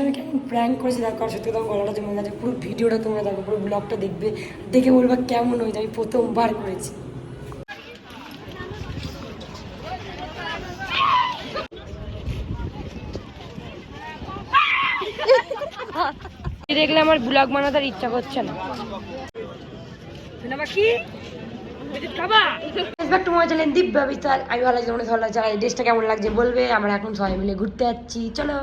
আমি কেমন প্র্যাঙ্ক করেছি দেখো, আর সত্যি তোমার গলাটা জমে গেছে। পুরো ভিডিওটা তোমরা দেখো, পুরো ব্লগটা দেখবে, দেখে বলবা কেমন হয়েছে। আমি প্রথমবার করেছি। দেখলে আমার ব্লগ বানাতে ইচ্ছা করছে না। আমি ভালো লাগছে, ভালো লাগছে। এই ড্রেসটা কেমন লাগছে বলবে। আমরা এখন সবাই মিলে ঘুরতে যাচ্ছি, চলো।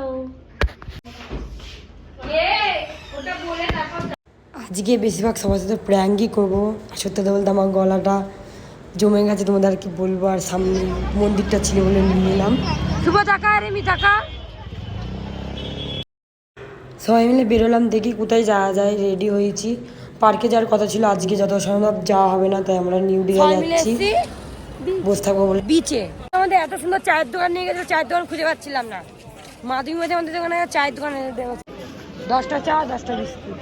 আজকে বেশিরভাগ সবার সাথে প্র্যাঙ্কই করবো। সত্যি কথা বলতে আমার গলাটা জমে গেছে, তোমাদের আর কি বলবো। আর সামনে মন্দিরটা ছিল বলে নিয়ে নিলাম। শুভ টাকা আর এমনি টাকা সবাই মিলে বেরোলাম, দেখি কোথায় যাওয়া যায়। রেডি হয়েছি, পার্কে যাওয়ার কথা ছিল আজকে, যত সম্ভব যাওয়া হবে না, তাই আমরা নিউ দীঘা যাচ্ছি। বসে থাকবো বলে বিচে। আমাদের এত সুন্দর চায়ের দোকান নিয়ে গেছে, চায়ের দোকান খুঁজে পাচ্ছিলাম না। মাধবী মাঝে আমাদের দোকানে চায়ের দোকানে 10টা চা 10টা বিস্কুট।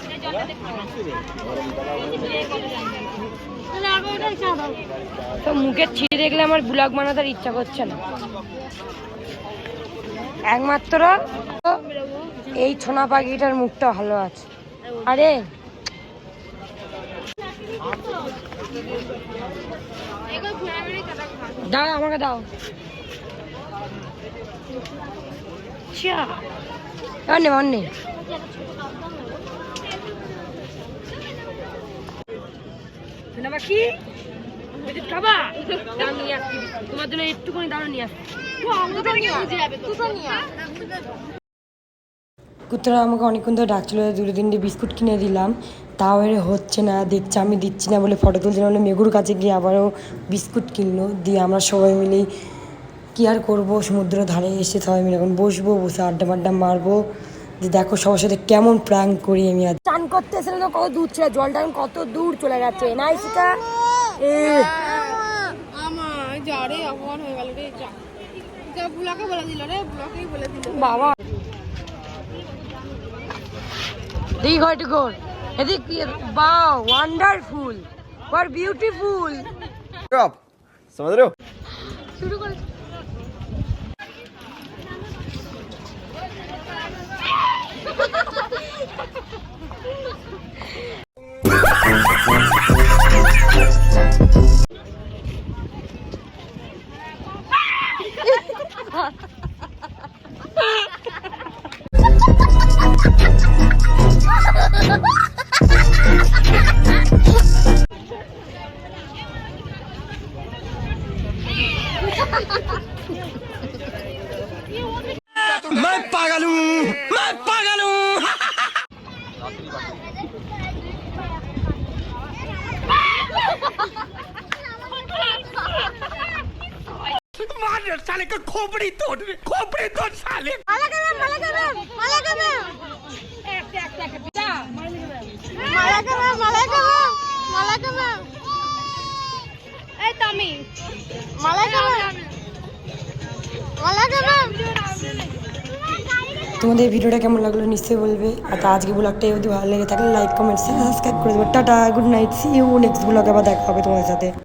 তো মুখের ছিঁড়ে দেখলে আমার ব্লগ বানাতে ইচ্ছা করছে না। একমাত্র এই ছোনা পাখিটার মুখটা ভালো আছে। আরে দাও, আমাকে দাও। অন্য অন্য তোমার জন্য একটুখানি দাঁড়ো নিয়ে আসছি। কুত্তারা আমাকে অনেকক্ষণ ধরে ডাকছিল, 2-3টে বিস্কুট কিনে দিলাম, তাও এর হচ্ছে না। দেখছে আমি দিচ্ছি না বলে ফটো তুলছিলাম বলে মেঘুর কাছে গিয়ে আবারও বিস্কুট কিনলো। দিয়ে আমরা সবাই মিলে কী আর করবো, সমুদ্রের ধারে এসে সবাই মিলে এখন বসবো, বসে আড্ডা মাড্ডা মারবো। যে দেখো সবার সাথে কেমন প্র্যাঙ্ক করি আমি। আজ চান করতে এসে তো কত দূর ছিল, জলটা এখন কত দূর চলে গেছে। না ইসিকা বাবা দেখি ঘরটি ঘর এদিক। বাও ওয়ান্ডারফুল, আর বিউটিফুল। समझ रहे हो? শুরু করে मैं पागल हूँ, मैं पागल हूँ। मार साले का खोपड़ी तोड़ साले। তোমাদের ভিডিওটা কেমন লাগলো নিশ্চয়ই বলবে। আর আজকে ব্লগটা যদি ভালো লেগে থাকলে লাইক কমেন্ট সাবস্ক্রাইব করে দেবো। Tata, good night, see you next ব্লগে আবার দেখা হবে তোমাদের সাথে।